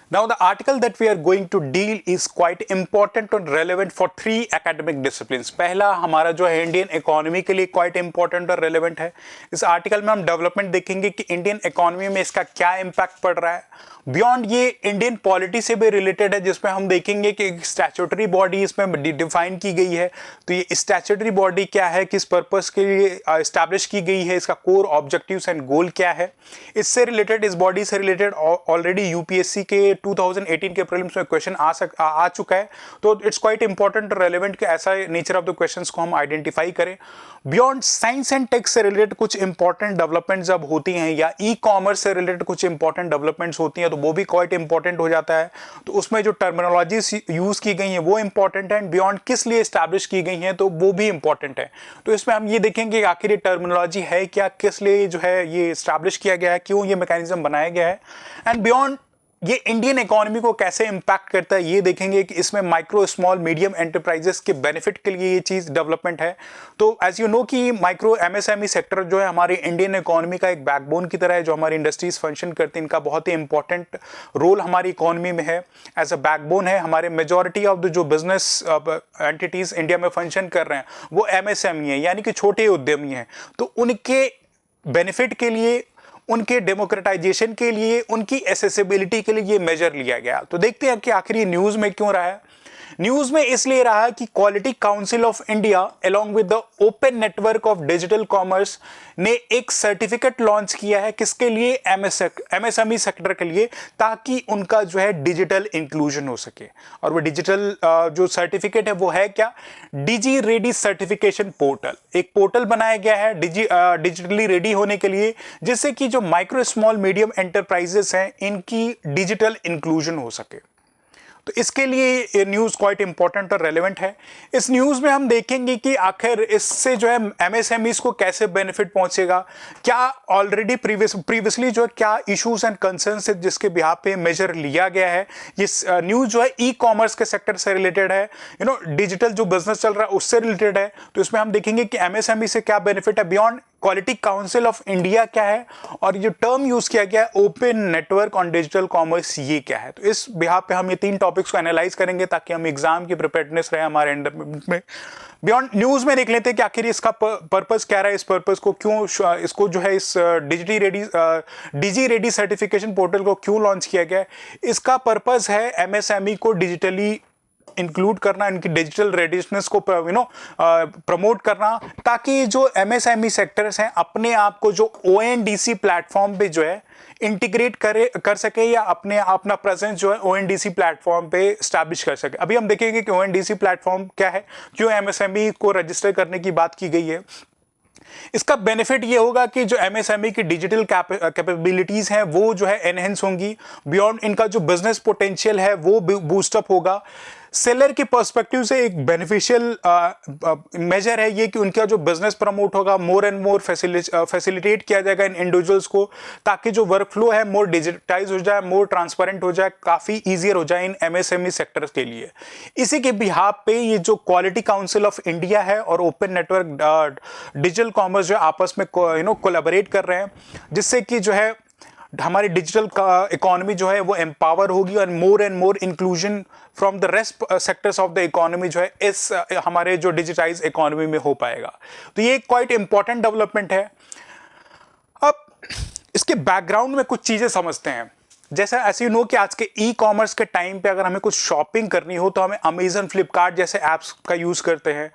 Now, the article that we are going to deal is quite important and relevant for three academic disciplines. पहला हमारा जो है Indian economy के लिए quite important और relevant है. इस आर्टिकल में हम डेवलपमेंट देखेंगे कि इंडियन इकोनॉमी में इसका क्या इम्पैक्ट पड़ रहा है. बियॉन्ड ये इंडियन पॉलिटी से भी रिलेटेड है, जिसमें हम देखेंगे कि स्टैट्यूटरी बॉडी इसमें डिफाइन की गई है. तो ये स्टैट्यूटरी बॉडी क्या है, किस पर्पस के लिए एस्टैब्लिश की गई है, इसका कोर ऑब्जेक्टिव्स एंड गोल क्या है. इससे रिलेटेड, इस बॉडी से रिलेटेड ऑलरेडी यूपीएससी के 2018 के प्रीलिम्स में क्वेश्चन आ चुका है. तो इट्स क्वाइट इंपॉर्टेंट और रेलेवेंट कि ऐसा नेचर ऑफ द क्वेश्चंस को हम आइडेंटिफाई करें. बियॉन्ड साइंस एंड टेक से रिलेटेड कुछ इंपॉर्टेंट डेवलपमेंट जब होती हैं या ई कॉमर्स से रिलेटेड कुछ इंपॉर्टेंट डेवलपमेंट्स होती हैं तो वो भी क्वाइट इंपॉर्टेंट हो जाता है. तो उसमें जो टर्मिनोलॉजीज यूज की गई हैं वो इंपॉर्टेंट है, बियॉन्ड किस लिए एस्टैब्लिश की गई हैं तो वो भी इंपॉर्टेंट है. तो इसमें हम ये देखेंगे कि आखिर ये टर्मिनोलॉजी है क्या, किस लिए जो है ये एस्टैब्लिश किया गया है, क्यों ये मैकेनिज्म बनाया गया है, एंड बियॉन्ड ये इंडियन इकोनॉमी को कैसे इंपैक्ट करता है ये देखेंगे कि इसमें माइक्रो स्मॉल मीडियम एंटरप्राइजेस के बेनिफिट के लिए ये चीज़ डेवलपमेंट है. तो एज यू नो कि माइक्रो एमएसएमई सेक्टर जो है हमारे इंडियन इकोनॉमी का एक बैकबोन की तरह है, जो हमारी इंडस्ट्रीज फंक्शन करती हैं. इनका बहुत ही इंपॉर्टेंट रोल हमारी इकोनॉमी में है, एज अ बैकबोन है. हमारे मेजॉरिटी ऑफ द जो बिजनेस एंटिटीज इंडिया में फंक्शन कर रहे हैं वो एमएसएमई है, यानी कि छोटे उद्यमी हैं. तो उनके बेनिफिट के लिए, उनके डेमोक्रेटाइजेशन के लिए, उनकी एसेसिबिलिटी के लिए ये मेजर लिया गया. तो देखते हैं कि आखिर ये न्यूज़ में क्यों रहा है. न्यूज़ में इसलिए रहा है कि quality council of India along with the open network of digital commerce ने एक सर्टिफिकेट लॉन्च किया है. किसके लिए? एमएसएमई सेक्टर के लिए, ताकि उनका जो है डिजिटल इंक्लूजन हो सके. और वो डिजिटल जो सर्टिफिकेट है वो है क्या? डिजी रेडी सर्टिफिकेशन पोर्टल. एक पोर्टल बनाया गया है डिजिटली रेडी होने के लिए, जिससे कि जो माइक्रो स्मॉल मीडियम एंटरप्राइजेस हैं इनकी डिजिटल इंक्लूजन हो सके. तो इसके लिए ये न्यूज़ क्वाइट इंपॉर्टेंट और रेलेवेंट है. इस न्यूज़ में हम देखेंगे कि आखिर इससे जो है एमएसएमईज को कैसे बेनिफिट पहुंचेगा, क्या ऑलरेडी प्रीवियसली जो है क्या इश्यूज एंड कंसर्न्स है जिसके बिहाफ पे मेजर लिया गया है. ये न्यूज़ जो है ई कॉमर्स के सेक्टर से रिलेटेड है, डिजिटल जो बिजनेस चल रहा है उससे रिलेटेड है. तो इसमें हम देखेंगे कि एमएसएमई से क्या बेनिफिट है, beyond quality council of India क्या है, और ये टर्म यूज किया गया है open network on digital commerce, ये क्या है. तो इस बिहाफ पे हम ये तीन टॉपिक्स को एनालाइज करेंगे ताकि हम एग्जाम की प्रिपेयर्डनेस रहे हमारे अंडर में. बियॉन्ड न्यूज में देख लेते हैं कि आखिर इसका पर्पस क्या रहा है, इस पर्पस को क्यों, इसको जो है इस डिजी रेडी सर्टिफिकेशन पोर्टल को क्यों लॉन्च किया गया है. इसका पर्पस है एमएसएमई को डिजिटली इंक्लूड करना, इनकी डिजिटल रेडीनेस को प्रमोट करना, ताकि जो एमएसएमई सेक्टर्स हैं अपने आप को जो ओएनडीसी प्लेटफॉर्म पे जो है इंटीग्रेट कर सके, या अपना प्रेजेंस जो है ओएनडीसी प्लेटफॉर्म पे स्टैब्लिश कर सके. अभी हम देखेंगे कि ओएनडीसी प्लेटफॉर्म क्या है, क्यों एमएसएमई को रजिस्टर करने की बात की गई है. इसका बेनिफिट ये होगा कि जो एमएसएमई की डिजिटल कैपेबिलिटीज हैं वो जो है एनहेंस होंगी. बियॉन्ड इनका जो बिजनेस पोटेंशियल है वो बूस्टअप होगा. सेलर के पर्सपेक्टिव से एक बेनिफिशियल मेजर है ये कि उनका जो बिजनेस प्रमोट होगा, मोर एंड मोर फैसिलिटेट किया जाएगा इन इंडिविजुअल्स को, ताकि जो वर्क फ्लो है मोर डिजिटाइज हो जाए, मोर ट्रांसपेरेंट हो जाए, काफ़ी ईजियर हो जाए इन एमएसएमई सेक्टर्स के लिए. इसी के बिहाफ पे ये जो क्वालिटी काउंसिल ऑफ इंडिया है और ओपन नेटवर्क डिजिटल कॉमर्स जो आपस में कोलैबोरेट कर रहे हैं, जिससे कि जो है हमारी डिजिटल इकोनॉमी जो है वो एम्पावर होगी और and more inclusion from the rest sectors of the economy जो है इस हमारे जो डिजिटाइज इकोनॉमी में हो पाएगा. तो ये क्वाइट इंपॉर्टेंट डेवलपमेंट है. अब इसके बैकग्राउंड में कुछ चीजें समझते हैं. जैसा ऐसे यू नो कि आज के ई कॉमर्स के टाइम पे अगर हमें कुछ शॉपिंग करनी हो तो हमें अमेजन, फ्लिपकार्ट जैसे ऐप्स का यूज करते हैं.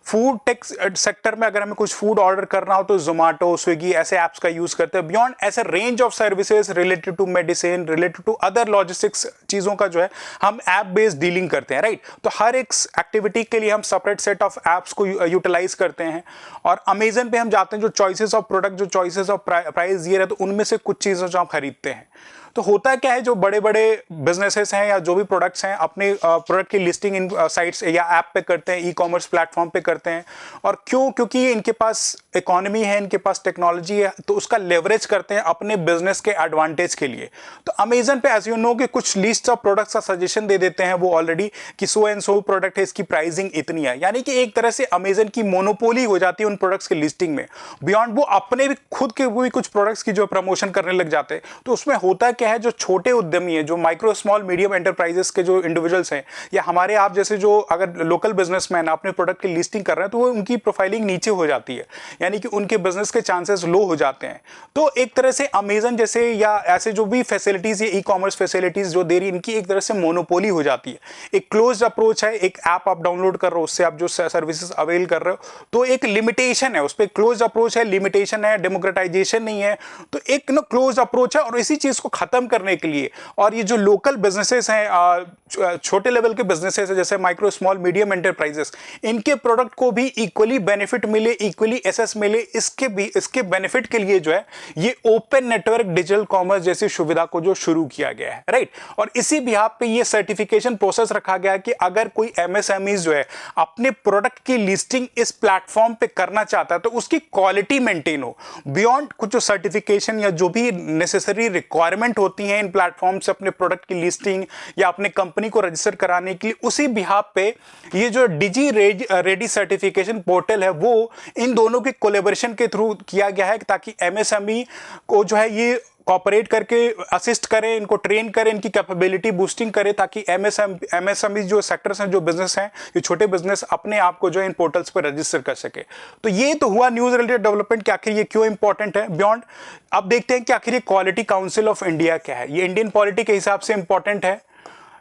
फूड टेक सेक्टर में अगर हमें कुछ फूड ऑर्डर करना हो तो जोमेटो, स्विगी ऐसे ऐप्स का यूज करते हैं. बियॉन्ड ऐसे range of services related to medicine, related to other logistics चीज़ों का जो है हम ऐप बेस्ड डीलिंग करते हैं, राइट. तो हर एक एक्टिविटी के लिए हम सेपरेट सेट ऑफ ऐप्स को यूटिलाइज करते हैं. और अमेजन पे हम जाते हैं, जो चॉइसेस ऑफ प्रोडक्ट, जो चॉइसेस ऑफ प्राइस ये रहे, तो उनमें से कुछ चीज़ें जो हम खरीदते हैं. तो होता क्या है, जो बड़े बड़े बिजनेसेस हैं या जो भी प्रोडक्ट्स हैं अपने प्रोडक्ट की लिस्टिंग इन साइट्स या ऐप पे करते हैं, ई कॉमर्स प्लेटफॉर्म पे करते हैं. और क्यों? क्योंकि इनके पास इकोनॉमी है, इनके पास टेक्नोलॉजी है, तो उसका लेवरेज करते हैं अपने बिजनेस के एडवांटेज के लिए. तो अमेजन पे एज यू नो कि कुछ लिस्ट ऑफ प्रोडक्ट्स का सजेशन दे देते हैं वो ऑलरेडी कि सो एंड सो प्रोडक्ट है, इसकी प्राइसिंग इतनी है. यानी कि एक तरह से अमेजन की मोनोपोली हो जाती है उन प्रोडक्ट्स की लिस्टिंग में. बियॉन्ड वो अपने भी खुद के भी कुछ प्रोडक्ट्स की जो प्रमोशन करने लग जाते हैं. तो उसमें होता क्या है, जो छोटे उद्यमी है, जो माइक्रो स्मॉल मीडियम एंटरप्राइजेस के जो इंडिविजुअल्स हैं या हमारे आप जैसे जो अगर लोकल बिजनेसमैन अपने प्रोडक्ट की लिस्टिंग कर रहे हैं तो वो उनकी प्रोफाइलिंग नीचे हो जाती है, यानी कि उनके बिजनेस के चांसेस लो हो जाते हैं। तो एक तरह से अमेजन जैसे या ऐसे जो भी फैसिलिटीज या ई कॉमर्स फैसिलिटीज जो दे रही, इनकी एक तरह से मोनोपोली हो जाती है। एक क्लोज्ड अप्रोच है, एक ऐप आप डाउनलोड कर रहे हो, उससे आप जो सर्विसेज अवेल कर रहे हो, तो एक लिमिटेशन है उस पर, क्लोज अप्रोच है, लिमिटेशन है, डेमोक्रेटाइजेशन नहीं है। तो एक ना क्लोज अप्रोच है, और इसी चीज को खत्म करने के लिए और ये जो लोकल बिजनेसेस हैं, छोटे लेवल के बिजनेसेस हैं जैसे माइक्रो स्मॉल मीडियम एंटरप्राइजेस, इनके प्रोडक्ट को भी इक्वली बेनिफिट मिले, इक्वली एसेस मिले, इसके बेनिफिट के लिए जो है ये ओपन नेटवर्क डिजिटल कॉमर्स जैसी सुविधा को जो शुरू किया गया है, राइट। और इसी बिहाफ पे ये सर्टिफिकेशन प्रोसेस रखा गया है कि अगर कोई एमएसएमई जो है अपने प्रोडक्ट की लिस्टिंग इस प्लेटफॉर्म पे करना चाहता है तो उसकी क्वालिटी मेंटेन हो, बियॉन्ड कुछ जो सर्टिफिकेशन या जो भी नेसेसरी रिक्वायरमेंट होती हैं इन प्लेटफॉर्म से अपने प्रोडक्ट की लिस्टिंग या अपने कंपनी को रजिस्टर कराने के लिए, उसी बिहाफ पे ये जो डिजी रेडी सर्टिफिकेशन पोर्टल है वो इन दोनों के कोलैबोरेशन के थ्रू किया गया है, ताकि एमएसएमई को जो है ये कॉपरेट करके असिस्ट करें, इनको ट्रेन करें, इनकी कैपेबिलिटी बूस्टिंग करें, ताकि एमएसएमई जो सेक्टर्स हैं, जो बिजनेस हैं, ये छोटे बिजनेस अपने आप को जो इन पोर्टल्स पर रजिस्टर कर सके। तो ये तो हुआ न्यूज रिलेटेड डेवलपमेंट कि आखिर ये क्यों इंपॉर्टेंट है बियॉन्ड। अब देखते हैं कि आखिर ये क्वालिटी काउंसिल ऑफ इंडिया क्या है। ये इंडियन पॉलिटी के हिसाब से इंपॉर्टेंट है।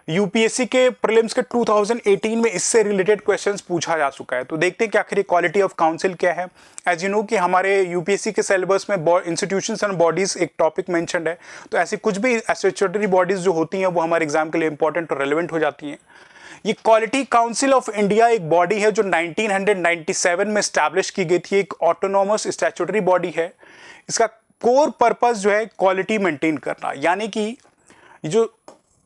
यूपीएससी के प्रीलिम्स के 2018 में इससे रिलेटेड क्वेश्चंस पूछा जा चुका है। तो देखते हैं कि आखिर क्वालिटी ऑफ काउंसिल क्या है। एज यू नो कि हमारे यूपीएससी के सिलेबस में इंस्टीट्यूशंस एंड बॉडीज एक टॉपिक मेंशन्ड है, तो ऐसी कुछ भी स्टैट्यूटरी बॉडीज जो होती हैं वो हमारे एग्जाम के लिए इंपॉर्टेंट और रेलिवेंट हो जाती हैं। ये क्वालिटी काउंसिल ऑफ इंडिया एक बॉडी है जो 1997 में स्टैब्लिश की गई थी, एक ऑटोनॉमस स्टैट्यूटरी बॉडी है। इसका कोर पर्पस जो है क्वालिटी मेंटेन करना, यानी कि जो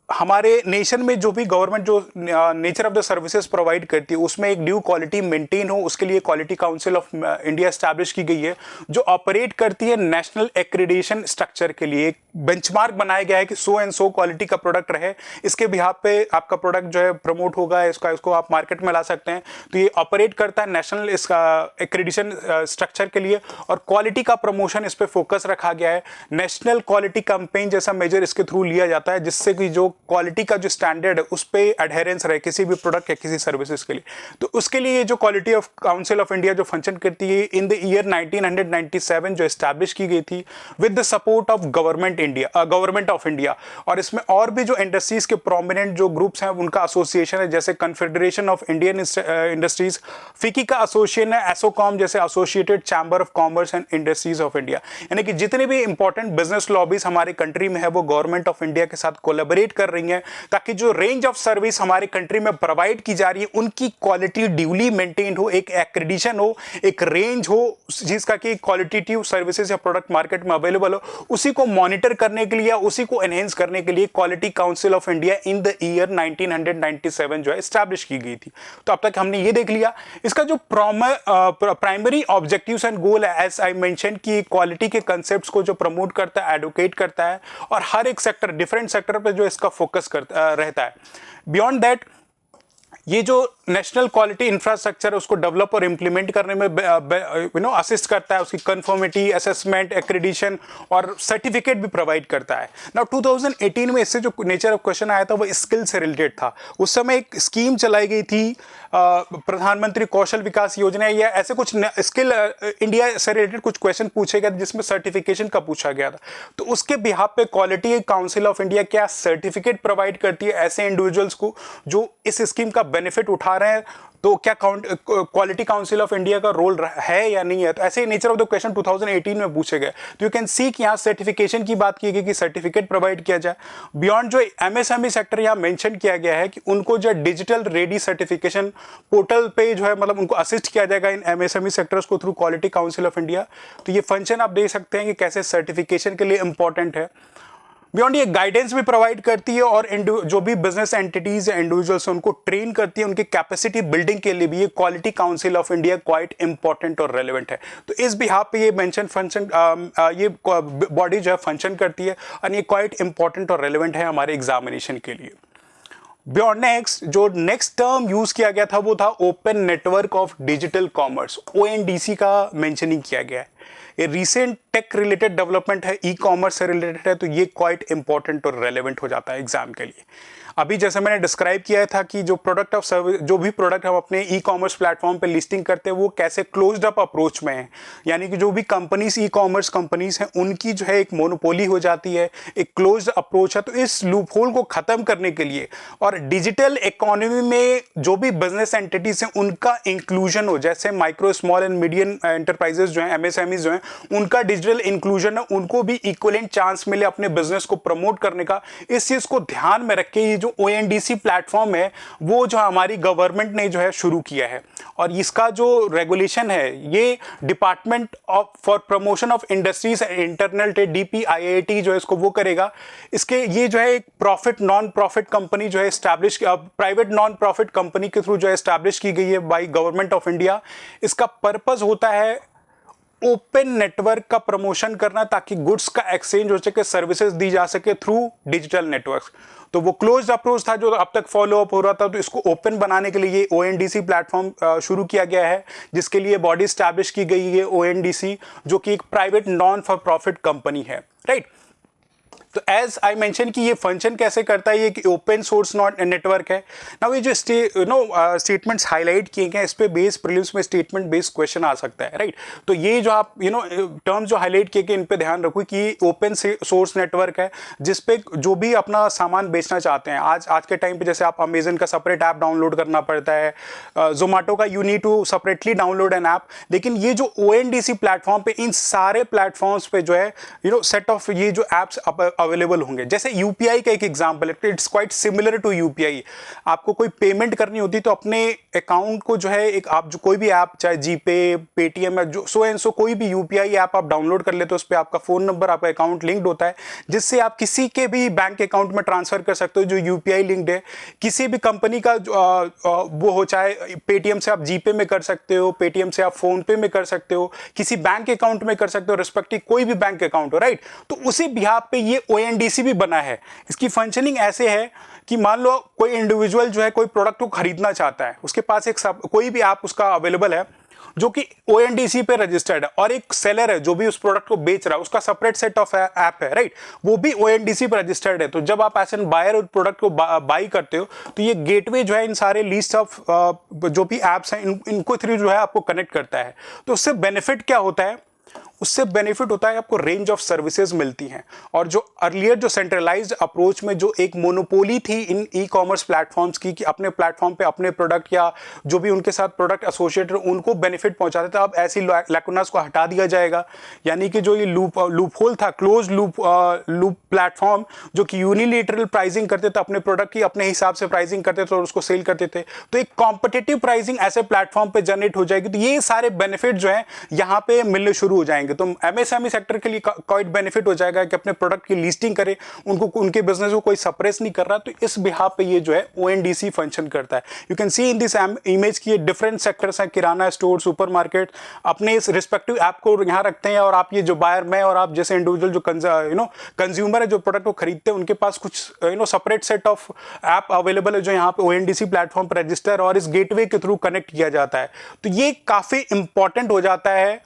हमारे नेशन में जो भी गवर्नमेंट जो nature of the services provide करती है उसमें एक ड्यू क्वालिटी मेंटेन हो, उसके लिए quality council of India establish की गई है, जो ऑपरेट करती है नेशनल एक्रेडिटेशन स्ट्रक्चर के लिए। एक बेंचमार्क बनाया गया है कि सो एंड सो क्वालिटी का प्रोडक्ट रहे, इसके बिहाफ पे आपका प्रोडक्ट जो है प्रमोट होगा, इसको आप मार्केट में ला सकते हैं। तो ये ऑपरेट करता है नेशनल इसका एक्रेडिटेशन स्ट्रक्चर के लिए, और क्वालिटी का प्रमोशन इस पर फोकस रखा गया है। नेशनल क्वालिटी कैंपेन जैसा मेजर इसके थ्रू लिया जाता है, जिससे कि जो क्वालिटी का जो स्टैंडर्ड है उस पे एडहेरेंस रहे किसी भी प्रोडक्ट या किसी सर्विसेज के लिए। तो उसके लिए ये जो quality of council of India जो फंक्शन करती है इन द ईयर 1997 जो एस्टैब्लिश की गई थी with the support of government of India. और इसमें और भी जो इंडस्ट्रीज के प्रोमिनेंट जो ग्रुप्स हैं उनका एसोसिएशन है, जैसे कन्फेडरेशन ऑफ इंडियन इंडस्ट्रीज, फिकी का एसोसिएशन है, एसोकॉम जैसे associated chamber of commerce and industries of India. यानी कि जितने भी इंपॉर्टेंट बिजनेस लॉबीज हमारे कंट्री में है वो गवर्नमेंट ऑफ इंडिया के साथ कोलैबोरेट कर रही हैं, ताकि जो रेंज ऑफ सर्विस हमारे कंट्री में प्रोवाइड की जा रही है उनकी क्वालिटी ड्यूली मेंटेन हो, एक एक्रेडिशन हो, एक रेंज हो जिसका कि क्वालिटेटिव सर्विसेज या प्रोडक्ट मार्केट में अवेलेबल हो, उसी को मॉनिटर करने के लिए या उसी को एनहेंस करने के लिए quality council of India in the year 1997 जो है एस्टैब्लिश की गई थी। तो अब तक हमने ये देख लिया इसका जो प्राइमरी ऑब्जेक्टिव्स एंड गोल है, एज आई मेंशन कि क्वालिटी के कंसेप्ट्स को जो प्रमोट करता है, एडवोकेट करता है, और हर एक सेक्टर डिफरेंट सेक्टर पे जो इसका फोकस रहता है। बियॉन्ड दैट ये जो नेशनल क्वालिटी इंफ्रास्ट्रक्चर है उसको डेवलप और इंप्लीमेंट करने में असिस्ट करता है, उसकी कंफर्मिटी, असेसमेंट, एक्रेडिशन और सर्टिफिकेट भी प्रोवाइड करता है। नाउ 2018 में इससे जो नेचर ऑफ क्वेश्चन आया था वो स्किल से रिलेटेड था। उस समय एक स्कीम चलाई गई थी प्रधानमंत्री कौशल विकास योजना, या ऐसे कुछ स्किल इंडिया से रिलेटेड कुछ क्वेश्चन पूछे गए जिसमें सर्टिफिकेशन का पूछा गया था। तो उसके बिहाफ पे क्वालिटी काउंसिल ऑफ इंडिया क्या सर्टिफिकेट प्रोवाइड करती है ऐसे इंडिविजुअल्स को जो इस स्कीम का बेनिफिट उठा रहे हैं। तो क्या क्वालिटी काउंसिल ऑफ इंडिया का रोल है या नहीं है? तो ऐसे नेचर ऑफ द क्वेश्चन 2018 में पूछे गए। तो यू कैन सी कि यहाँ सर्टिफिकेशन की बात की गई कि सर्टिफिकेट प्रोवाइड किया जाए। बियॉन्ड जो एमएसएमई सेक्टर यहाँ मेंशन किया गया है कि उनको जो डिजिटल रेडी सर्टिफिकेशन पोर्टल पे जो है मतलब उनको असिस्ट किया जाएगा इन एमएसएमई सेक्टर्स को through quality council of India. तो ये फंक्शन आप देख सकते हैं कि कैसे सर्टिफिकेशन के लिए इंपॉर्टेंट है। बियॉन्ड ये गाइडेंस भी प्रोवाइड करती है और जो भी बिजनेस एंटिटीज या इंडिविजुअल्स उनको ट्रेन करती है, उनकी कैपेसिटी बिल्डिंग के लिए भी ये quality council of India quite important और रेलेवेंट है। तो इस बिहाफ पे ये मेंशन फंक्शन ये बॉडी जो है फंक्शन करती है और ये क्वाइट इंपॉर्टेंट और रेलेवेंट है हमारे एग्जामिनेशन के लिए। बियॉन्ड नेक्स्ट जो नेक्स्ट टर्म यूज किया गया था वो था open network of digital commerce, ONDC का मेंशनिंग किया गया है। ये रिसेंट टेक रिलेटेड डेवलपमेंट है, ई कॉमर्स से रिलेटेड है, तो ये क्वाइट इंपॉर्टेंट और रेलेवेंट हो जाता है एग्जाम के लिए। अभी जैसे मैंने डिस्क्राइब किया था कि जो प्रोडक्ट ऑफ सर्विस, जो भी प्रोडक्ट हम अपने ई कॉमर्स प्लेटफॉर्म पे लिस्टिंग करते हैं वो कैसे क्लोज्ड अप अप्रोच में है, यानी कि जो भी कंपनीज ई कॉमर्स कंपनीज हैं उनकी जो है एक मोनोपोली हो जाती है, एक क्लोज्ड अप्रोच है। तो इस लूप होल को खत्म करने के लिए और डिजिटल इकोनॉमी में जो भी बिजनेस एंटिटीज हैं उनका इंक्लूजन हो, जैसे micro small and medium enterprises जो हैं, एमएसएमई जो हैं, उनका डिजिटल इंक्लूजन है, उनको भी इक्वलेंट चांस मिले अपने बिजनेस को प्रमोट करने का। इस चीज को ध्यान में रख के जो ONDC प्लेटफॉर्म है वो जो हमारी गवर्नमेंट ने जो है शुरू किया है, और इसका जो रेगुलेशन है ये department of for promotion of industries internal trade DPIIT जो है इसको वो करेगा। इसके ये जो है एक प्रॉफिट नॉन प्रॉफिट कंपनी जो है establish, private non profit company के थ्रू जो है एस्टैब्लिश की गई है बाय गवर्नमेंट ऑफ इंडिया। इसका पर्पस होता है ओपन नेटवर्क का प्रमोशन करना, ताकि गुड्स का एक्सचेंज हो सके, सर्विसेज दी जा सके थ्रू डिजिटल नेटवर्क। तो वो क्लोज्ड अप्रोच था जो अब तक फॉलो अप हो रहा था, तो इसको ओपन बनाने के लिए ये ONDC प्लेटफॉर्म शुरू किया गया है, जिसके लिए बॉडी स्टैब्लिश की गई है ONDC, जो कि एक private non for profit company है, राइट। तो एज आई मेंशन कि ये फंक्शन कैसे करता है, ये ओपन सोर्स नॉट नेटवर्क है। नाउ ये जो स्टेटमेंट्स हाईलाइट किए गए इस पे बेस प्रीलिम्स में स्टेटमेंट बेस्ड क्वेश्चन आ सकता है, राइट। तो ये जो आप टर्म्स जो हाईलाइट किए गए इन पे ध्यान रखो कि ओपन सोर्स नेटवर्क है, जिसपे जो भी अपना सामान बेचना चाहते हैं, आज के टाइम पे जैसे आप अमेजन का सेपरेट ऐप डाउनलोड करना पड़ता है, जोमेटो का you need to separately download an app, लेकिन ये जो ONDC प्लेटफॉर्म पे, इन सारे प्लेटफॉर्म्स पे जो है सेट ऑफ ये जो एप्स अवेलेबल होंगे। जैसे यूपीआई का एक एग्जांपल है, it's quite similar to UPI. आपको कोई पेमेंट करनी होती तो अपने अकाउंट को जो है एक आप जो कोई भी ऐप, चाहे जीपे, पेटीएम या जो सो एंड सो कोई भी यूपीआई ऐप आप डाउनलोड कर लेते हो, उस पर आपका फोन नंबर, आपका अकाउंट लिंक्ड होता है, जिससे आप किसी के भी बैंक अकाउंट में ट्रांसफर कर सकते हो जो यूपीआई लिंक्ड है। किसी भी कंपनी का वो हो, चाहे पेटीएम से आप जीपे में कर सकते हो, पेटीएम से आप फोन पे में कर सकते हो, किसी बैंक अकाउंट में कर सकते हो, रिस्पेक्टिव कोई भी बैंक अकाउंट हो, राइट। तो उसी बिहाफ पे ये ONDC भी बना है। इसकी फंक्शनिंग ऐसे है कि मान लो कोई इंडिविजुअल जो है कोई प्रोडक्ट को खरीदना चाहता है, उसके पास एक कोई भी ऐप उसका अवेलेबल है जो कि ONDC पे रजिस्टर्ड है, और एक सेलर है जो भी उस प्रोडक्ट को बेच रहा है, उसका सेपरेट सेट ऑफ ऐप है, राइट, वो भी ONDC पे रजिस्टर्ड है। तो जब आप एज एन बायर उस प्रोडक्ट को बाई करते हो तो ये गेटवे जो है इन सारे लिस्ट ऑफ जो भी ऐप्स हैं इनको थ्रू जो है आपको कनेक्ट करता है। तो उससे बेनिफिट क्या होता है? उससे बेनिफिट होता है आपको रेंज ऑफ सर्विसेज मिलती हैं, और जो अर्लियर जो सेंट्रलाइज्ड अप्रोच में जो एक मोनोपोली थी इन ई कॉमर्स प्लेटफॉर्म्स की कि अपने प्लेटफॉर्म पे अपने प्रोडक्ट या जो भी उनके साथ प्रोडक्ट एसोसिएटेड उनको बेनिफिट पहुंचाते थे, अब ऐसी लैकुनास को हटा दिया जाएगा। यानी कि जो ये लूप होल था, क्लोज लूप प्लेटफॉर्म जो कि यूनिलेटरल प्राइसिंग करते थे, अपने प्रोडक्ट की अपने हिसाब से प्राइसिंग करते थे और उसको सेल करते थे, तो एक कॉम्पिटिटिव प्राइसिंग ऐसे प्लेटफॉर्म पे जनरेट हो जाएगी। तो ये सारे बेनिफिट जो है यहाँ पे मिलने शुरू हो जाएंगे। तो MSME सेक्टर के लिए क्वाइट बेनिफिट हो जाएगा कि अपने प्रोडक्ट की लिस्टिंग करें, उनको उनके बिजनेस को कोई सप्रेस नहीं कर रहा। तो इस बिहाफ पे ये जो है ONDC फंक्शन करता है। You can see in this image की डिफरेंट सेक्टर्स हैं, किराना स्टोर, सुपरमार्केट, अपने इस रिस्पेक्टिव ऐप को यहाँ रखते हैं, और आप ये जो बायर, मैं और आप जैसे इंडिविजुअल जो कंज्यूमर है जो प्रोडक्ट को खरीदते हैं, उनके पास कुछ separate set of app available है जो यहाँ पे ONDC प्लेटफॉर्म पर रजिस्टर और इस गेटवे के थ्रू कनेक्ट किया जाता है। तो ये काफी इंपॉर्टेंट हो जाता है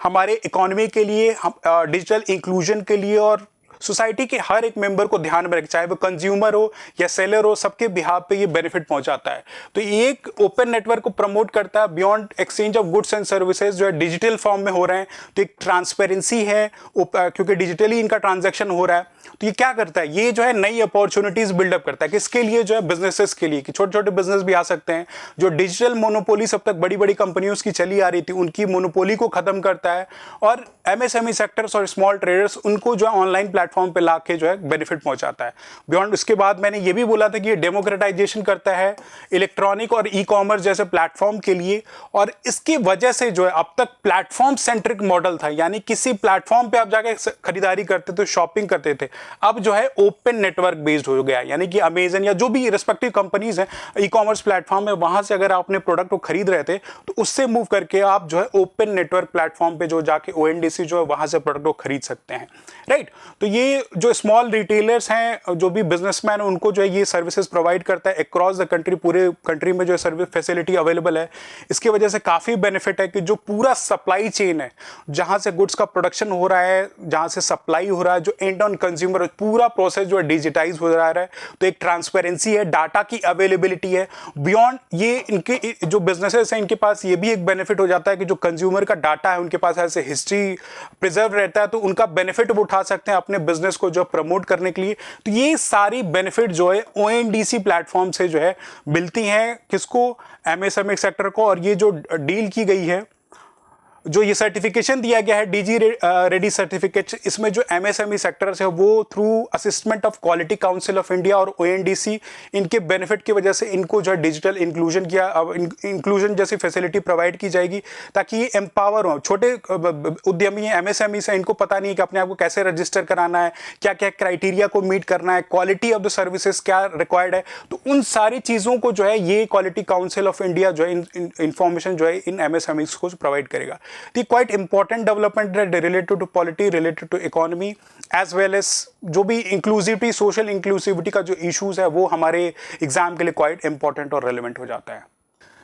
हमारे इकोनॉमी के लिए, डिजिटल इंक्लूजन के लिए, और सोसाइटी के हर एक मेंबर को ध्यान में रख, चाहे वो कंज्यूमर हो या सेलर हो, सबके बिहाफ पे ये बेनिफिट पहुंचाता है। तो ये एक ओपन नेटवर्क को प्रमोट करता है beyond exchange of goods and services जो है डिजिटल फॉर्म में हो रहे हैं। तो एक ट्रांसपेरेंसी है क्योंकि डिजिटली इनका ट्रांजैक्शन हो रहा है। तो ये क्या करता है? ये जो है नई अपॉर्चुनिटीज बिल्डअप करता है। किसके लिए? जो है बिजनेसेस के लिए, कि छोटे छोटे बिजनेस भी आ सकते हैं। जो डिजिटल मोनोपोली सब तक बड़ी बड़ी कंपनियों की चली आ रही थी, उनकी मोनोपोली को खत्म करता है, और MSME सेक्टर्स और स्मॉल ट्रेडर्स उनको जो है ऑनलाइन प्लेटफॉर्म पे लाके जो है बेनिफिट पहुंचाता है। बियॉन्ड उसके बाद मैंने ये भी बोला था कि ये डेमोक्रेटाइजेशन करता है इलेक्ट्रॉनिक और ई कॉमर्स जैसे प्लेटफॉर्म के लिए, और इसकी वजह से जो है अब तक प्लेटफॉर्म सेंट्रिक मॉडल था, यानी किसी प्लेटफॉर्म पे आप जाके खरीदारी करते थे, शॉपिंग करते थे। अब जो है ओपन नेटवर्क बेस्ड हो गया, यानी कि अमेजन या जो भी रिस्पेक्टिव कंपनीज हैं ई कॉमर्स प्लेटफॉर्म है, वहां से अगर आप अपने प्रोडक्ट को खरीद रहे थे तो उससे मूव करके आप जो है ओपन नेटवर्क प्लेटफॉर्म पे जो जाके ONDC जो है वहां से प्रोडक्ट को खरीद सकते हैं, राइट। तो ये ये जो स्मॉल रिटेलर्स हैं, जो भी बिजनेसमैन, उनको जो है ये सर्विसेज प्रोवाइड करता है अक्रॉस द कंट्री, पूरे कंट्री में जो सर्विस फैसिलिटी अवेलेबल है। इसकी वजह से काफ़ी बेनिफिट है कि जो पूरा सप्लाई चेन है, जहाँ से गुड्स का प्रोडक्शन हो रहा है, जहाँ से सप्लाई हो रहा है, जो एंड ऑन कंज्यूमर, पूरा प्रोसेस जो है डिजिटाइज हो रहा है। तो एक ट्रांसपेरेंसी है, डाटा की अवेलेबिलिटी है। बियॉन्ड ये इनके जो बिजनेसेस हैं, इनके पास ये भी एक बेनिफिट हो जाता है कि जो कंज्यूमर का डाटा है उनके पास ऐसे हिस्ट्री प्रिजर्व रहता है, तो उनका बेनिफिट वो उठा सकते हैं अपने बिजनेस को जो प्रमोट करने के लिए। तो ये सारी बेनिफिट जो है ONDC प्लेटफॉर्म से जो है मिलती हैं किसको, MSME सेक्टर को। और ये जो डील की गई है, जो ये सर्टिफिकेशन दिया गया है DG रेडी सर्टिफिकेट, इसमें जो MSME सेक्टर्स है वो through असिस्टमेंट of quality council of India और ONDC, इनके बेनिफिट की वजह से इनको जो है डिजिटल इंक्लूजन जैसी फैसिलिटी प्रोवाइड की जाएगी, ताकि ये एम्पावर हो। छोटे उद्यमी MSME से इनको पता नहीं कि अपने आप को कैसे रजिस्टर कराना है, क्या क्या क्राइटेरिया को मीट करना है, क्वालिटी ऑफ द सर्विसेज क्या रिक्वायर्ड है। तो उन सारी चीज़ों को जो है ये क्वालिटी काउंसिल ऑफ इंडिया जो है इंफॉर्मेशन जो है इन MSMEs को प्रोवाइड करेगा। The quite important development related to polity, related to economy, as well as जो भी inclusivity, social inclusivity का जो issues है वो हमारे एग्जाम के लिए quite important और relevant हो जाता है।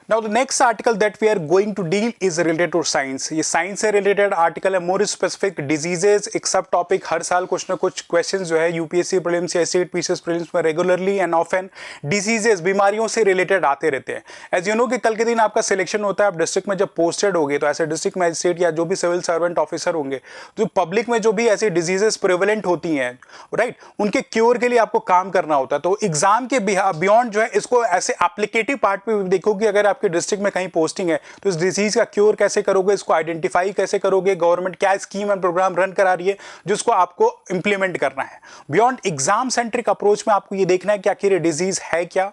Now the next article that we are going to deal is related to science। ये science से related article है, more specific diseases, एक सब topic। हर साल कुछ ना कुछ questions जो है UPSC prelims या state PCS prelims में regularly and often diseases, बीमारियों से related आते रहते हैं। As you know कि कल के दिन आपका selection होता है, आप डिस्ट्रिक्ट में जब पोस्टेड होगे तो ऐसे डिस्ट्रिक्ट मैजिस्ट्रेट या जो भी सिविल सर्वेंट ऑफिसर होंगे, जो पब्लिक में जो भी ऐसी डिजीजेस प्रिवेलेंट होती हैं, राइट, उनके क्योर के लिए आपको काम करना होता है। तो एग्जाम के बियॉन्ड जो है इसको ऐसे एप्लीकेटिव पार्ट पे देखो कि अगर आपके डिस्ट्रिक्ट में कहीं पोस्टिंग है तो इस डिजीज का क्योर कैसे करोगे, इसको आइडेंटिफाई कैसे करोगे, गवर्नमेंट क्या स्कीम एंड प्रोग्राम रन करा रही है जिसको आपको इंप्लीमेंट करना है। बियॉन्ड एग्जाम सेंट्रिक अप्रोच में आपको ये देखना है कि आखिर ये डिजीज है क्या,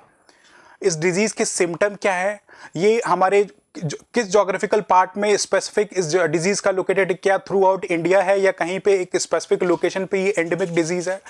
इस डिजीज के सिम्टम क्या है, ये हमारे किस जोग्राफिकल पार्ट में स्पेसिफिक इस डिजीज का लोकेटेड, क्या थ्रू आउट इंडिया है या कहीं पे एक स्पेसिफिक लोकेशन पे ये एंडेमिक डिजीज है,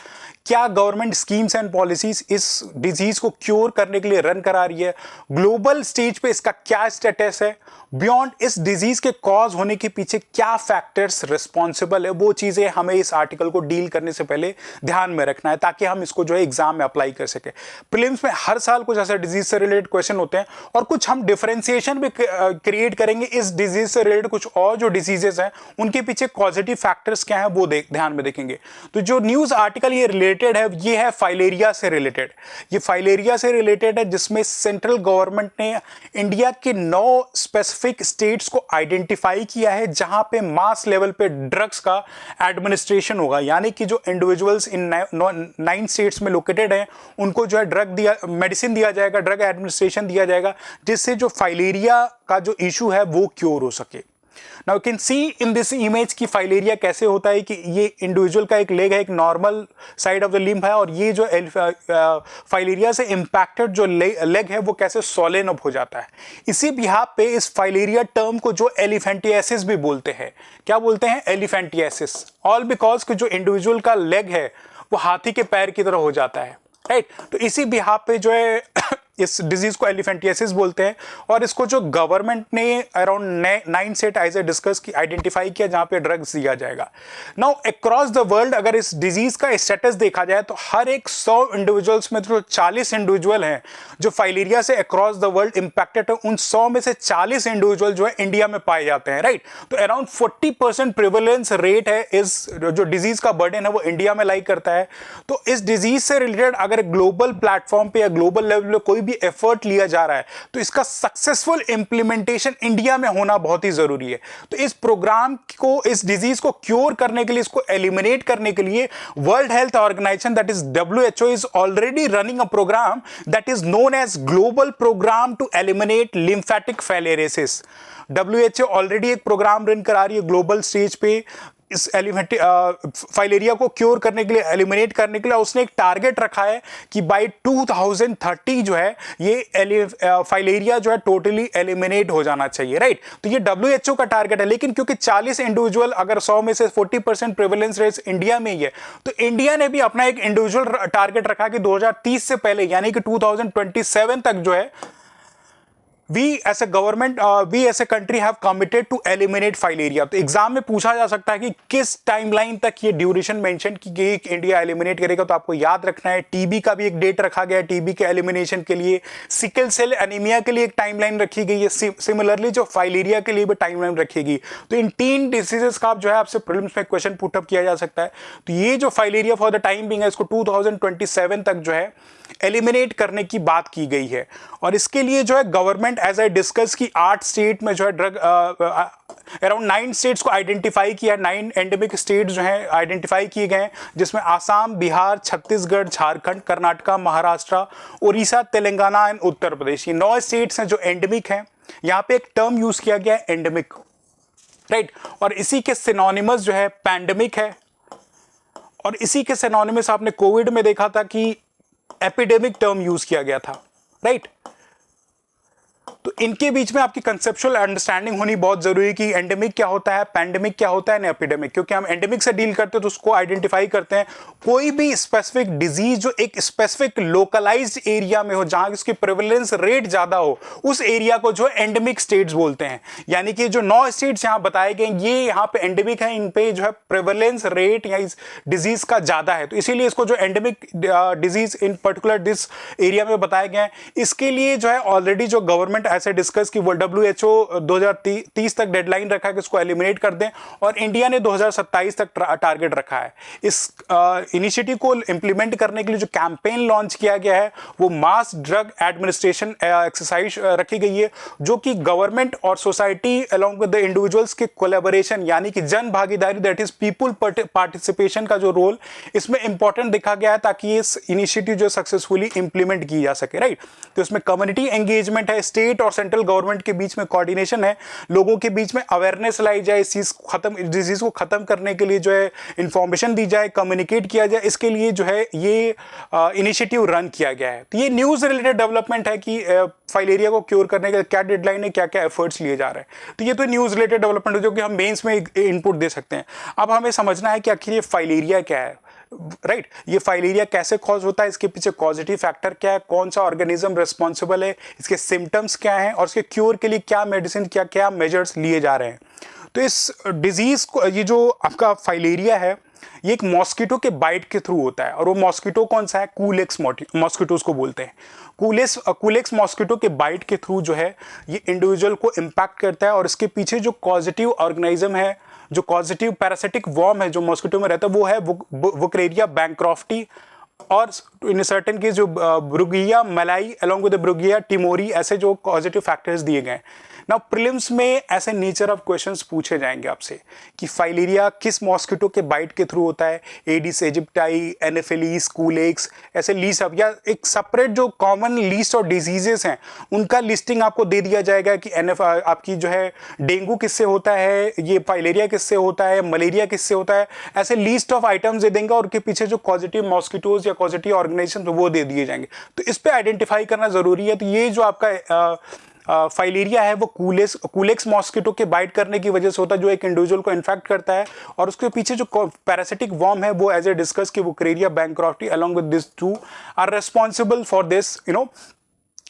क्या गवर्नमेंट स्कीम्स एंड पॉलिसीज इस डिजीज को क्योर करने के लिए रन करा रही है, ग्लोबल स्टेज पे इसका क्या स्टेटस है, बियॉन्ड इस डिजीज के कॉज होने के पीछे क्या फैक्टर्स रिस्पॉन्सिबल है, वो चीजें हमें इस आर्टिकल को डील करने से पहले ध्यान में रखना है ताकि हम इसको जो है एग्जाम में अप्लाई कर सके। प्रीलिम्स में हर साल कुछ ऐसे डिजीज से रिलेटेड क्वेश्चन होते हैं और कुछ हम डिफरेंशिएशन भी क्रिएट करेंगे इस डिजीज से रिलेटेड, कुछ और जो डिजीजेस हैं उनके पीछे पॉजिटिव फैक्टर्स क्या है वो ध्यान में देखेंगे। तो जो न्यूज आर्टिकल ये रिलेटेड है ये है फाइलेरिया से रिलेटेड। ये फाइलेरिया से रिलेटेड है जिसमें सेंट्रल गवर्नमेंट ने इंडिया के 9 स्पेसिफिक स्टेट्स को आइडेंटिफाई किया है जहां पे मास लेवल पे ड्रग्स का एडमिनिस्ट्रेशन होगा, यानी कि जो इंडिविजुअल्स इन 9 स्टेट्स में लोकेटेड हैं उनको जो है मेडिसिन दिया जाएगा, ड्रग एडमिनिस्ट्रेशन दिया जाएगा, जिससे जो फाइलेरिया का जो इशू है वो क्योर हो सके। Now you can see in this image कि फाइलेरिया कैसे होता है कि ये इंडिविजुअल का एक लेग है, एक normal side of the limb है, और ये जो फाइलेरिया से इंपैक्टेड जो लेग है वो कैसे सोलेन अप हो जाता है। इसी बिहाफ पे इस फाइलेरिया टर्म को जो एलिफेंटियासिस भी बोलते हैं। क्या बोलते हैं? एलिफेंटियासिस। ऑल बिकॉज कि जो इंडिविजुअल का लेग है वो हाथी के पैर की तरह हो जाता है, राइट। तो इसी बिहाफ पे जो है इस डिजीज को एलिफेंटियासिस बोलते हैं, और इसको जो गवर्नमेंट ने अराउंड 9 स्टेट ऐसे डिस्कस की आइडेंटिफाई किया जहां पे ड्रग्स दिया जाएगा। नाउ अक्रॉस द वर्ल्ड अगर इस डिजीज का स्टेटस देखा जाए तो हर एक 100 इंडिविजुअल्स में जो 40 इंडिविजुअल हैं जो फाइलेरिया से अक्रॉस द वर्ल्ड इंपैक्टेड है, उन 100 में से 40 इंडिविजुअल जो है इंडिया में पाए जाते हैं, राइट। तो अराउंड 40% प्रिवेलेंस रेट है इस जो डिजीज का बर्डन है वो इंडिया में लाई करता है। तो इस डिजीज से रिलेटेड अगर ग्लोबल प्लेटफॉर्म पे या ग्लोबल लेवल पे कोई भी एफर्ट लिया जा रहा है तो इसका सक्सेसफुल इंप्लीमेंटेशन इंडिया में होना बहुत ही जरूरी है। तो इस प्रोग्राम को, इस डिजीज को क्योर करने के लिए, इसको एलिमिनेट करने के लिए World Health Organization that is WHO is already running a program that is known as global programme to eliminate lymphatic filariasis. WHO already एक प्रोग्राम रन करा रही है ग्लोबल स्टेज पे इस फाइलेरिया को क्योर करने के लिए, एलिमिनेट करने के लिए। उसने एक टारगेट रखा है कि बाय 2030 जो है ये फाइलेरिया जो है टोटली एलिमिनेट हो जाना चाहिए, राइट। तो ये WHO का टारगेट है, लेकिन क्योंकि 40 इंडिविजुअल अगर 100 में से 40% प्रेवलेंस रेट इंडिया में ही है, तो इंडिया ने भी अपना एक इंडिविजुअल टारगेट रखा कि 2030 से पहले यानी कि 2027 तक जो है we as a government, we as a country have committed to eliminate filaria. तो एग्जाम में पूछा जा सकता है कि किस टाइमलाइन तक ये ड्यूरेशन मेंशन की गई कि इंडिया एलिमिनेट करेगा, तो आपको याद रखना है टीबी का भी एक डेट रखा गया है टीबी के एलिमिनेशन के लिए, सिकल सेल एनीमिया के लिए एक टाइमलाइन रखी गई है, सिमिलरली जो फाइलेरिया के लिए भी टाइमलाइन रखेगी। तो इन 3 डिसीजेस का जो है आपसे प्रीलिम्स में क्वेश्चन पुटअप किया जा सकता है। तो ये जो filaria for the time being है इसको 2027 तक जो है एलिमिनेट करने की बात की गई है। और इसके लिए जो है गवर्नमेंट एज आई डिस्कस की 8 स्टेट में जो है ड्रग अराउंड 9 स्टेट्स को आइडेंटिफाई किया, 9 एंडेमिक स्टेट जो हैं आइडेंटिफाई किए गए हैं, जिसमें आसाम, बिहार, छत्तीसगढ़, झारखंड, कर्नाटका, महाराष्ट्र, उड़ीसा, तेलंगाना एंड उत्तर प्रदेश। ये 9 स्टेट्स हैं जो एंडेमिक हैं। यहाँ पे एक टर्म यूज किया गया है एंडेमिक, राइट, और इसी के सिनोनिमस जो है पैंडेमिक है, और इसी के सिनोनिमस आपने कोविड में देखा था कि एपिडेमिक टर्म यूज किया गया था, राइट। तो इनके बीच में आपकी कंसेप्चुअल अंडरस्टैंडिंग होनी बहुत जरूरी है कि एंडेमिक क्या होता है, पैंडेमिक क्या होता है, ना एपिडेमिक, क्योंकि हम एंडेमिक से डील करते हैं तो उसको आइडेंटिफाई करते हैं कोई भी स्पेसिफिक डिजीज जो एक स्पेसिफिक लोकलाइज्ड एरिया में हो, जहां उसकी प्रेवलेंस रेट ज्यादा हो, उस एरिया को जो एंडेमिक स्टेट्स बोलते हैं। यानी कि जो 9 स्टेट्स यहां बताए गए ये यहाँ पे एंडेमिक है, इन पे जो है प्रेवलेंस रेट या इस डिजीज का ज्यादा है, तो इसीलिए इसको जो endemic disease in particular this area में बताए गए हैं। इसके लिए जो है ऑलरेडी जो गवर्नमेंट ऐसे डिस्कस की WHO 2030 तक डेडलाइन रखा है कि इसको एलिमिनेट कर दें, और इंडिया ने 2027 तक टारगेट रखा है। इस इनिशिएटिव को इंप्लीमेंट करने के लिए जो कैंपेन लॉन्च किया गया है वो मास ड्रग एडमिनिस्ट्रेशन एक्सरसाइज रखी गई है, जो कि गवर्नमेंट और society along with the individuals के कोलैबोरेशन यानी कि जन भागीदारी, दैट इज पीपल पार्टिसिपेशन का जो रोल इसमें इंपॉर्टेंट देखा गया है, ताकि इस इनिशिएटिव जो सक्सेसफुली इंप्लीमेंट की जा सके, राइट। तो इसमें कम्युनिटी एंगेजमेंट है, स्टेट और सेंट्रल गवर्नमेंट के बीच में कोऑर्डिनेशन है, लोगों के बीच में अवेयरनेस लाई जाए, इस डिजीज को खत्म करने के लिए जो है इंफॉर्मेशन दी जाए, कम्युनिकेट किया जाए, इसके लिए जो है ये इनिशिएटिव रन किया गया है। तो ये न्यूज़ रिलेटेड डेवलपमेंट है कि फाइलेरिया को क्योर करने का क्या डेडलाइन है, क्या क्या एफर्ट्स लिए जा रहे हैं। तो ये तो न्यूज़ रिलेटेड डेवलपमेंट है जो कि हम मेंस में इनपुट दे सकते हैं। अब हमें समझना है कि आखिर ये फाइलेरिया क्या है, राइट। ये फाइलेरिया कैसे कॉज होता है, इसके पीछे कॉजेटिव फैक्टर क्या है, कौन सा ऑर्गेनिज्म रिस्पॉन्सिबल है, इसके सिम्टम्स क्या हैं, और इसके क्योर के लिए क्या मेडिसिन, क्या क्या मेजर्स लिए जा रहे हैं। तो इस डिजीज को, ये जो आपका फाइलेरिया है, ये एक मॉस्किटो के बाइट के थ्रू होता है, और वो मॉस्किटो कौन सा है, कूलेक्स मॉस्किटोज को बोलते हैं। कूलेक्स मॉस्किटो के बाइट के थ्रू जो है ये इंडिविजुअल को इम्पैक्ट करता है, और इसके पीछे जो कॉजेटिव ऑर्गेनिज्म है, जो कॉजेटिव पैरासिटिक वॉर्म है जो मॉस्किटो में रहता है, वो है वुकरेरिया बैंक्रॉफ्टी, और इन सर्टेन केस जो ब्रुगिया मलाई अलोंग विद ब्रुगिया टिमोरी, ऐसे जो पॉजिटिव फैक्टर्स दिए गए। नाउ प्रीलिम्स में ऐसे नेचर ऑफ क्वेश्चंस पूछे जाएंगे आपसे कि फाइलेरिया किस मॉस्किटो के बाइट के थ्रू होता है, एडिस एजिप्टाई, एनाफिलीज, कूलेक्स, ऐसे लीस्ट ऑफ, या एक सेपरेट जो कॉमन लीस्ट ऑफ डिजीजेस हैं उनका लिस्टिंग आपको दे दिया जाएगा कि आपकी जो है डेंगू किससे होता है, ये फाइलेरिया किससे होता है, मलेरिया किससे होता है, ऐसे लीस्ट ऑफ आइटम्स दे देंगे, और उनके पीछे जो पॉजिटिव मॉस्किटोज या पॉजिटिव ऑर्गेनाइजेशन वो दे दिए जाएंगे। तो इस पे आइडेंटिफाई करना जरूरी है। तो ये जो आपका फाइलेरिया है वो कूलेक्स मॉस्किटो के बाइट करने की वजह से होता है, जो एक इंडिविजुअल को इन्फेक्ट करता है, और उसके पीछे जो पैरासिटिक वॉर्म है वो एज ए डिस्कस की Wuchereria bancrofti along with this two are responsible for this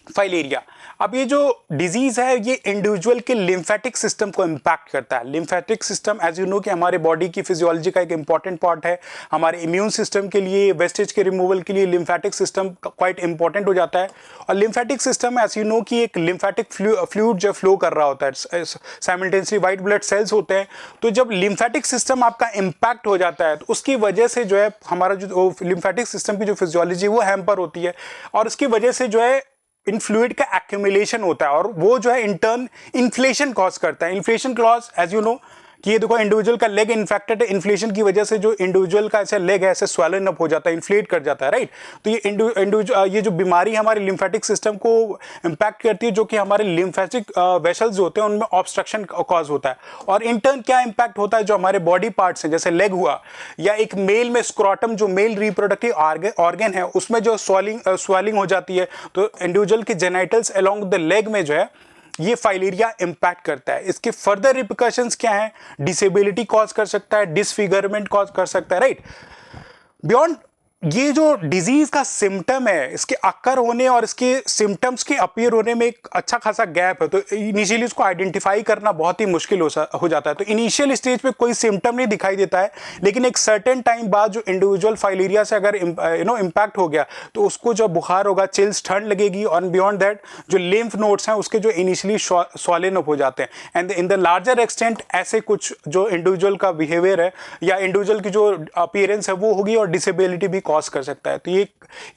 filariasis. अब ये जो डिजीज है ये इंडिविजुअल के लिम्फेटिक सिस्टम को इम्पैक्ट करता है। Lymphatic system as you know कि हमारे बॉडी की फिजियोलॉजी का एक इंपॉर्टेंट पार्ट है। हमारे इम्यून सिस्टम के लिए, वेस्टेज के रिमूवल के लिए लिम्फेटिक सिस्टम क्वाइट इंपॉर्टेंट हो जाता है। और lymphatic system as you know कि एक लिम्फेटिक फ्लूइड जो फ्लो कर रहा होता है, साइमल्टेनियसली वाइट ब्लड सेल्स होते हैं। तो जब लिम्फेटिक सिस्टम आपका इम्पैक्ट हो जाता है तो उसकी वजह से जो है हमारा जो लिम्फेटिक सिस्टम की जो फिजियोलॉजी वो हैम्पर होती है, और उसकी वजह से जो है इन फ्लूइड का एक्यूमुलेशन होता है, और वो जो है इंटर्न इन्फ्लेशन कॉज करता है। Inflation cause as you know कि ये देखो इंडिविजुअल का लेग इन्फेक्टेड है, इन्फ्लेशन की वजह से जो इंडिविजुअल का ऐसे लेग है ऐसे स्वेलन अप हो जाता है, इन्फ्लेट कर जाता है, राइट। तो ये जो बीमारी हमारे लिम्फेटिक सिस्टम को इम्पैक्ट करती है, जो कि हमारे लिम्फेटिक वेसल्स जो होते हैं उनमें ऑब्स्ट्रक्शन कॉज होता है। और इंटर्न क्या इंपैक्ट होता है, जो हमारे बॉडी पार्ट्स हैं जैसे लेग हुआ, या एक मेल में स्क्रॉटम जो मेल रिप्रोडक्टिव ऑर्गन है उसमें जो स्वेलिंग हो जाती है, तो इंडिविजुअल के जेनाइटल्स अलोंग द लेग में जो है ये फाइलेरिया इंपैक्ट करता है। इसके फर्दर रिपरकशंस क्या हैं, डिसेबिलिटी कॉज कर सकता है, डिसफिगरमेंट कॉज कर सकता है, राइट। बियॉन्ड ये जो डिजीज का सिम्टम है, इसके अक्कर होने और इसके सिम्टम्स के अपीयर होने में एक अच्छा खासा गैप है। तो इनिशियली उसको आइडेंटिफाई करना बहुत ही मुश्किल हो जाता है। तो इनिशियल स्टेज पे कोई सिम्टम नहीं दिखाई देता है, लेकिन एक सर्टेन टाइम बाद जो इंडिविजुअल फाइलेरिया से अगर इम्पैक्ट हो गया तो उसको जब बुखार होगा, चिल्स, ठंड लगेगी, और बियॉन्ड दैट जो लिम्फ नोड्स हैं उसके जो इनिशियली स्वॉलन अप हो जाते हैं। And in the larger extent ऐसे कुछ जो इंडिविजुअल का बिहेवियर है या इंडिविजुअल की जो अपीयरेंस है वो होगी और डिसेबिलिटी भी कॉज कर सकता है। तो ये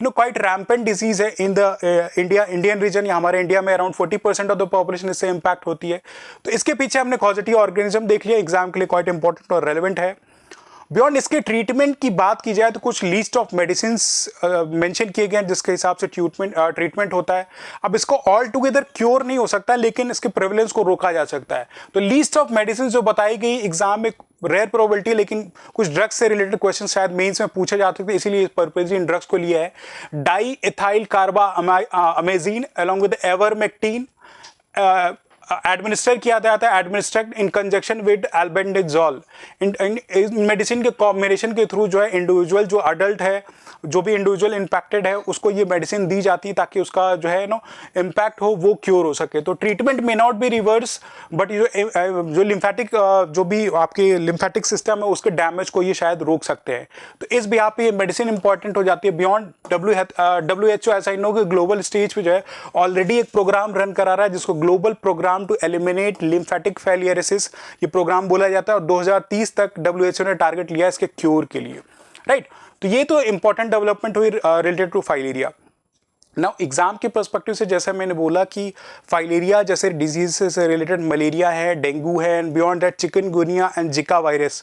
क्वाइट रैम्पेंट डिजीज है इन द इंडियन रीजन, या हमारे इंडिया में अराउंड 40% ऑफ द पॉपुलेशन इससे इंपैक्ट होती है। तो इसके पीछे हमने कॉजेटिव ऑर्गेनिज्म देख लिया, एग्जाम के लिए क्वाइट इंपॉर्टेंट और रेलेवेंट है। बियॉन्ड इसके ट्रीटमेंट की बात की जाए तो कुछ लिस्ट ऑफ मेडिसिन मेंशन किए गए हैं जिसके हिसाब से ट्रीटमेंट होता है। अब इसको ऑल टुगेदर क्योर नहीं हो सकता, लेकिन इसके प्रेवलेंस को रोका जा सकता है। तो लिस्ट ऑफ मेडिसिन जो बताई गई एग्जाम में रेयर प्रोबेबिलिटी, लेकिन कुछ ड्रग्स से रिलेटेड क्वेश्चन शायद मेंस में पूछे जाते थे, इसीलिए पर्पजली इन ड्रग्स को लिया है। Diethylcarbamazine along with ivermectin administer किया जाता है, administered in conjunction with albendazole. इन मेडिसिन के कॉम्बिनेशन के थ्रू जो है इंडिविजुअल जो अडल्ट है, जो भी इंडिविजुअल इम्पैक्टेड है, उसको ये मेडिसिन दी जाती है ताकि उसका जो है इम्पैक्ट हो वो क्योर हो सके। तो treatment may not be reverse, but जो लिम्फेटिक जो भी आपके लिम्फेटिक सिस्टम है उसके डैमेज को ये शायद रोक सकते हैं। तो इस बिहाफ पे ये मेडिसिन इंपॉर्टेंट हो जाती है। बियॉन्ड WHO ऐसा नो कि ग्लोबल स्टेज पे जो है ऑलरेडी एक प्रोग्राम रन करा रहा है जिसको global programme to eliminate lymphatic filariasis ये प्रोग्राम बोला जाता है, और 2030 तक WHO ने टारगेट लिया इसके क्योर के लिए, राइट। तो ये तो इंपॉर्टेंट डेवलपमेंट हुई related to filaria. Now exam के पर्सपेक्टिव से जैसे मैंने बोला कि फाइलेरिया जैसे डिजीज से रिलेटेड मलेरिया है, डेंगू है, and beyond that chikungunya and Zika virus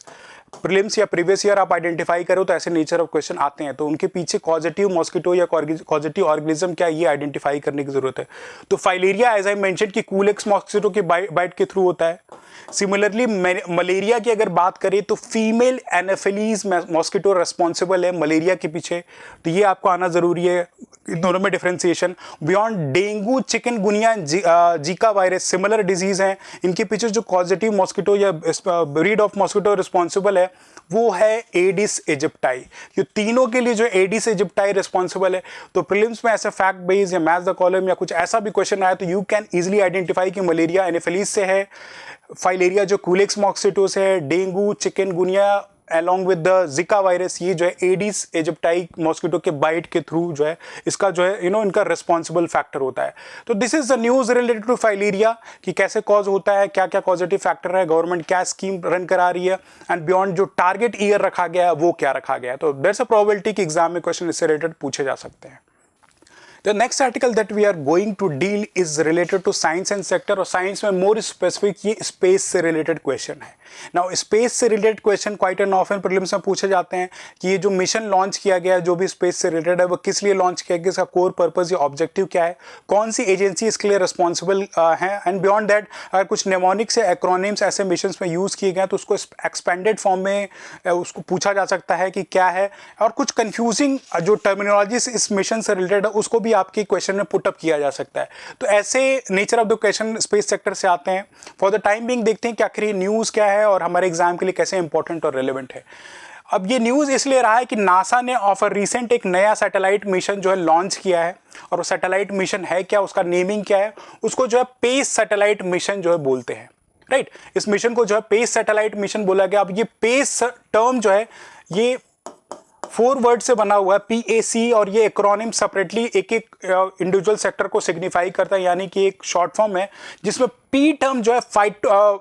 prelims या प्रीवियस ईयर आप आइडेंटिफाई करो तो ऐसे नेचर ऑफ क्वेश्चन आते हैं। तो उनके पीछे कॉजेटिव मॉस्किटो या कॉजेटिव ऑर्गेनिज्म क्या ये आइडेंटिफाई करने की जरूरत है। तो फाइलेरिया एज आई मेंशन कि कूलेक्स मॉस्किटो के बाइट के थ्रू होता है। सिमिलरली मलेरिया की अगर बात करें तो फीमेल एनाफिलीज मॉस्किटो रेस्पॉन्सिबल है मलेरिया के पीछे, तो ये आपको आना जरूरी है, इन दोनों में differentiation. Beyond dengue, chikungunya, Zika virus similar disease हैं, इनके पीछे जो कॉजेटिव मॉस्किटो या ब्रीड ऑफ मॉस्किटो रिस्पॉन्सिबल है वो है एडिस इजिप्टाई। ये तीनों के लिए जो एडिस इजिप्टाई रिस्पॉन्सिबल है। तो प्रीलिम्स में ऐसा फैक्ट बेस या मैच द कॉलम या कुछ ऐसा भी क्वेश्चन आया तो यू कैन इजीली आइडेंटिफाई कि मलेरिया एनाफिलीज से है, फाइलेरिया जो कूलेक्स मॉस्किटो से है, dengue, chikungunya along with the जिका वायरस ये जो है एडिस इजिप्टाई मॉस्किटो के बाइट के थ्रू जो है इसका जो है इनका रिस्पॉन्सिबल फैक्टर होता है। तो this is the news related to filaria कि कैसे कॉज होता है, क्या क्या पॉजिटिव फैक्टर है, गवर्नमेंट क्या स्कीम रन करा रही है, एंड बियॉन्ड जो टारगेट ईयर रखा गया है वो क्या रखा गया है। तो देयर इज अ प्रोबेबिलिटी कि एग्जाम में क्वेश्चन इससे रिलेटेड पूछे जा सकते हैं। The next article that we are going to deal is related to science and sector, और साइंस में मोर स्पेसिफिक ये स्पेस से रिलेटेड क्वेश्चन है। नाउ स्पेस से related question quiet and often prelims में पूछे जाते हैं कि ये जो मिशन लॉन्च किया गया है जो भी स्पेस से रिलेटेड है वो किस लिए लॉन्च किया गया, इसका कोर पर्पस या ऑब्जेक्टिव क्या है, कौन सी एजेंसी इसके लिए रिस्पॉन्सिबल है, एंड बियॉन्ड दैट अगर कुछ नेमोनिक्स या एक्रोनिम्स ऐसे मिशन में यूज़ किए गए तो उसको एक्सपेंडेड फॉर्म में उसको पूछा जा सकता है कि क्या है, और कुछ कंफ्यूजिंग जो टर्मिनोलॉजी इस मिशन से रिलेटेड है उसको भी आपके क्वेश्चन में पुटअप किया जा सकता है। तो ऐसे nature of the question space sector से आते हैं। फॉर द टाइम बिंग देखते हैं कि आखिर न्यूज़ क्या है और हमारे एग्जाम के लिए कैसे इंपॉर्टेंट और रेलेवेंट है। अब ये न्यूज़ इसलिए रहा है कि नासा ने ऑफर रिसेंट एक नया सैटेलाइट मिशन जो है लॉन्च किया है, और वो सैटेलाइट मिशन है क्या, उसका नेमिंग क्या है, उसको जो है पेस सैटेलाइट मिशन जो है बोलते हैं, राइट। इस मिशन को जो है पेस सैटेलाइट मिशन बोला गया। अब ये पेस टर्म जो है ये 4 वर्ड से बना हुआ है, PAC, और ये एक्रोनिम सेपरेटली एक एक इंडिविजुअल सेक्टर को सिग्निफाई करता है, यानी कि एक शॉर्ट फॉर्म है जिसमें P टर्म जो है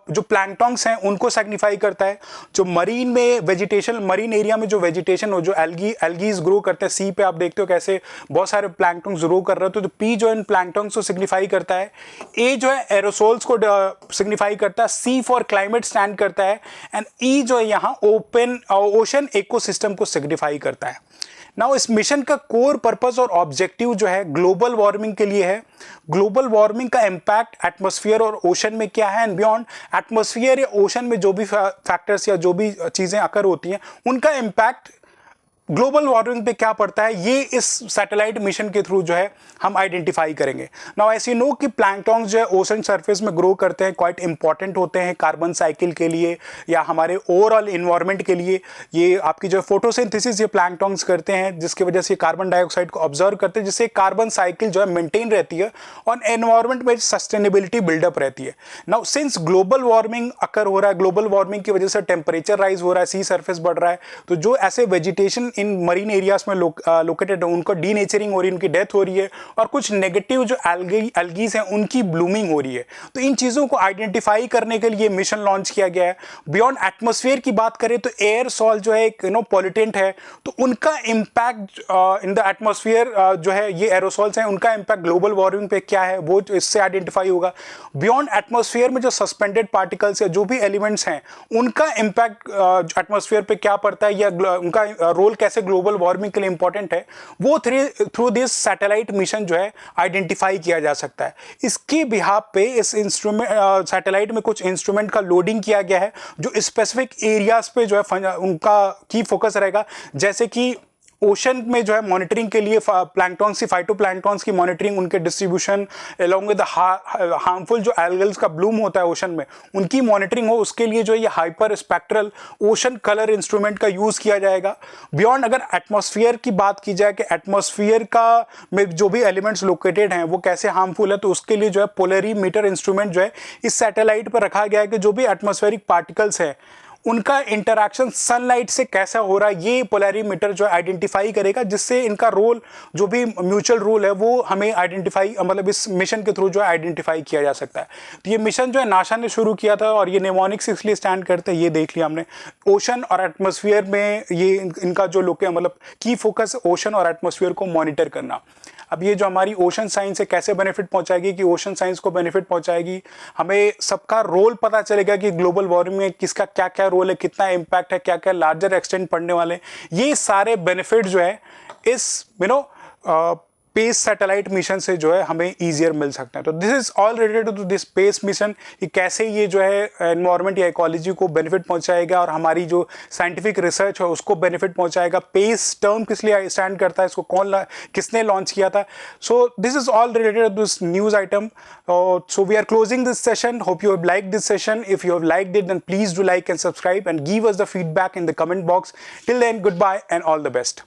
जो प्लैंक्टन्स हैं उनको सिग्निफाई करता है। जो मरीन में वेजिटेशन, मरीन एरिया में जो वेजिटेशन हो, जो एल्गीज ग्रो करते हैं, सी पे आप देखते हो कैसे बहुत सारे प्लैंक्टन्स ग्रो कर रहे हो, तो P जो इन प्लैंक्टन्स को सिग्निफाई करता है, A जो है एरोसोल्स को सिग्निफाई करता है, C फॉर क्लाइमेट स्टैंड करता है, एंड E जो है यहाँ ओपन ओशन इकोसिस्टम को सिग्निफाई करता है। नाउ इस मिशन का कोर पर्पस और ऑब्जेक्टिव जो है ग्लोबल वार्मिंग के लिए है। ग्लोबल वार्मिंग का इम्पैक्ट एटमॉस्फेयर और ओशन में क्या है, एंड बियॉन्ड एटमॉस्फेयर या ओशन में जो भी फैक्टर्स या जो भी चीज़ें अकर होती हैं उनका इम्पैक्ट ग्लोबल वार्मिंग पे क्या पड़ता है ये इस सैटेलाइट मिशन के थ्रू जो है हम आइडेंटिफाई करेंगे। नाउ ऐसे नो कि प्लैंकटॉन्स जो है ओशन सरफेस में ग्रो करते हैं, क्वाइट इंपॉर्टेंट होते हैं कार्बन साइकिल के लिए या हमारे ओवरऑल इन्वायरमेंट के लिए। ये आपकी जो फोटोसिंथेसिस ये प्लैंकटॉन्स करते हैं जिसकी वजह से कार्बन डाइऑक्साइड को ऑब्जर्व करते हैं, जिससे कार्बन साइकिल जो है मेंटेन रहती है और एनवायरमेंट में सस्टेनेबिलिटी बिल्डअप रहती है। नाउ सिंस ग्लोबल वार्मिंग अकर हो रहा है, ग्लोबल वार्मिंग की वजह से टेम्परेचर राइज हो रहा है, सी सरफेस बढ़ रहा है, तो जो ऐसे वेजिटेशन इन मरीन एरियाज में लोकेटेड है उनको डीनेचरिंग हो रही है, उनकी डेथ हो रही है और कुछ नेगेटिव जो एल्गीज हैं उनकी ब्लूमिंग हो रही है। तो इन चीज़ों को आइडेंटिफाई करने के लिए मिशन लॉन्च किया गया है। बियॉन्ड एटमॉस्फेयर की बात करें तो एयर सॉल जो है एक पॉल्यूटेंट है, तो उनका इम्पैक्ट इन द एटमॉस्फेयर जो है ये एरोसॉल्स हैं, उनका इम्पैक्ट ग्लोबल वार्मिंग पे क्या है वो इससे आइडेंटिफाई होगा। बियॉन्ड एटमॉस्फेयर में जो सस्पेंडेड पार्टिकल्स या जो भी एलिमेंट्स हैं उनका इम्पैक्ट एटमॉस्फेयर पे क्या पड़ता है या उनका रोल कैसे ग्लोबल वार्मिंग के लिए इंपॉर्टेंट है, वो थ्रू दिस सैटेलाइट मिशन जो है आइडेंटिफाई किया जा सकता है। इसके बिहाफ पे इस इंस्ट्रूमेंट सैटेलाइट में कुछ इंस्ट्रूमेंट का लोडिंग किया गया है जो स्पेसिफिक एरियाज पे जो है उनका की फोकस रहेगा, जैसे कि ओशन में जो है मॉनिटरिंग के लिए प्लैंकटॉन्स की फाइटोप्लैंकटॉन्स की मॉनिटरिंग, उनके डिस्ट्रीब्यूशन अलॉन्ग विद हार्मफुल जो एल्गल्स का ब्लूम होता है ओशन में उनकी मॉनिटरिंग हो, उसके लिए जो ये hyper spectral ocean colour instrument का यूज़ किया जाएगा। बियॉन्ड अगर एटमॉस्फेयर की बात की जाए कि एटमॉस्फेयर का में जो भी एलिमेंट्स लोकेटेड हैं वो कैसे हार्मफुल है, तो उसके लिए जो है पोलरीमीटर इंस्ट्रूमेंट जो है इस सैटेलाइट पर रखा गया है कि जो भी एटमॉस्फेरिक पार्टिकल्स हैं उनका इंटरैक्शन सनलाइट से कैसा हो रहा है ये पोलरीमीटर जो आइडेंटिफाई करेगा, जिससे इनका रोल जो भी म्यूचुअल रोल है वो हमें आइडेंटिफाई मतलब इस मिशन के थ्रू जो है आइडेंटिफाई किया जा सकता है। तो ये मिशन जो है नासा ने शुरू किया था और ये नेमोनिक्स इसलिए स्टैंड करते हैं, ये देख लिया हमने। ओशन और एटमॉस्फेयर में ये इनका जो लोग मतलब की फोकस ओशन और एटमॉस्फेयर को मॉनिटर करना। अब ये जो हमारी ओशन साइंस है कैसे बेनिफिट पहुंचाएगी, कि ओशन साइंस को बेनिफिट पहुंचाएगी, हमें सबका रोल पता चलेगा कि ग्लोबल वार्मिंग में किसका क्या क्या रोल है, कितना इम्पैक्ट है, क्या क्या लार्जर एक्सटेंट पड़ने वाले, ये सारे बेनिफिट जो है इस स्पेस सैटेलाइट मिशन से जो है हमें ईजियर मिल सकते हैं। तो this is all related to this space mission कि कैसे ये जो है एनवायरनमेंट या इकोलॉजी को बेनिफिट पहुंचाएगा और हमारी जो साइंटिफिक रिसर्च है उसको बेनिफिट पहुंचाएगा। पेस टर्म किस लिए स्टैंड करता है, इसको किसने लॉन्च किया था। So this is all related to this news item. So we are closing this session. Hope you have liked this session. If you have liked it, then please do like and subscribe and give us the feedback in the comment box. Till then, goodbye and all the best.